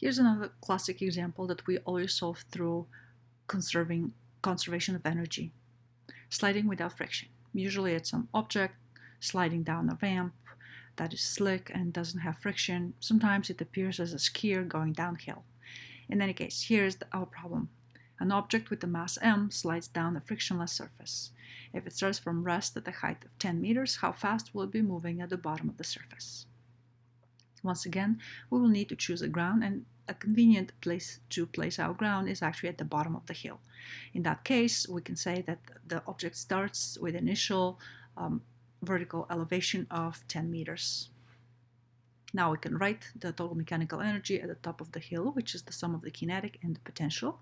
Here's another classic example that we always solve through conservation of energy. Sliding without friction. Usually it's some object sliding down a ramp that is slick and doesn't have friction. Sometimes it appears as a skier going downhill. In any case, here's our problem. An object with a mass m slides down a frictionless surface. If it starts from rest at a height of 10 meters, how fast will it be moving at the bottom of the surface? Once again, we will need to choose a ground, and a convenient place to place our ground is actually at the bottom of the hill. In that case, we can say that the object starts with initial vertical elevation of 10 meters. Now we can write the total mechanical energy at the top of the hill, which is the sum of the kinetic and the potential,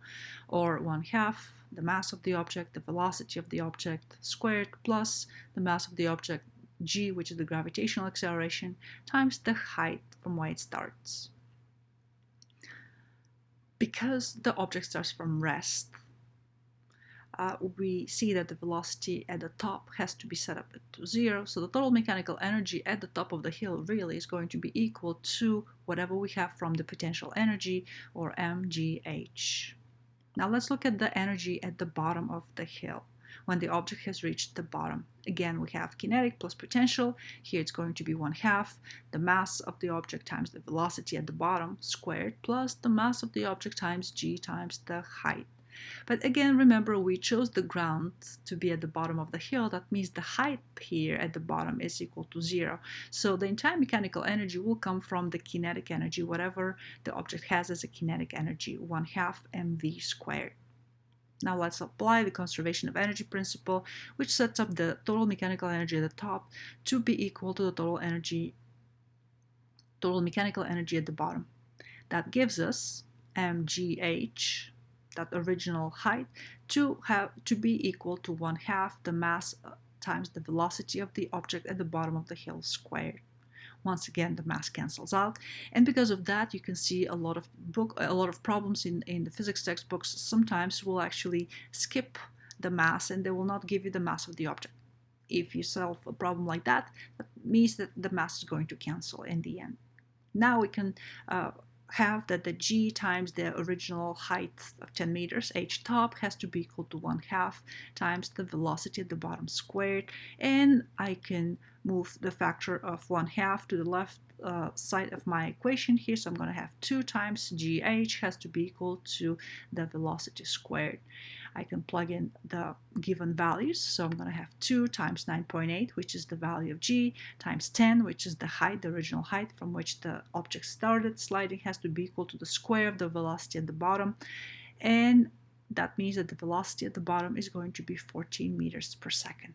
or 1/2 the mass of the object, the velocity of the object squared, plus the mass of the object, g, which is the gravitational acceleration, times the height from where it starts. Because the object starts from rest, we see that the velocity at the top has to be set up to 0, so the total mechanical energy at the top of the hill really is going to be equal to whatever we have from the potential energy, or mgh. Now let's look at the energy at the bottom of the hill when the object has reached the bottom. Again, we have kinetic plus potential. Here it's going to be 1/2 the mass of the object times the velocity at the bottom squared, plus the mass of the object times g times the height. But again, remember, we chose the ground to be at the bottom of the hill. That means the height here at the bottom is equal to 0. So the entire mechanical energy will come from the kinetic energy, whatever the object has as a kinetic energy, 1/2 mv squared. Now let's apply the conservation of energy principle, which sets up the total mechanical energy at the top to be equal to the total mechanical energy at the bottom. That gives us mgh, that original height, to be equal to 1/2 the mass times the velocity of the object at the bottom of the hill squared. Once again, the mass cancels out, and because of that, you can see a lot of problems in the physics textbooks sometimes will actually skip the mass, and they will not give you the mass of the object. If you solve a problem like that, that means that the mass is going to cancel in the end. Now we can have that the g times the original height of 10 meters, h top, has to be equal to 1/2 times the velocity at the bottom squared, and I can move the factor of 1/2 to the left side of my equation here, so I'm going to have 2 times gh has to be equal to the velocity squared. I can plug in the given values, so I'm going to have 2 times 9.8, which is the value of g, times 10, which is the height, the original height from which the object started sliding, has to be equal to the square of the velocity at the bottom, and that means that the velocity at the bottom is going to be 14 meters per second.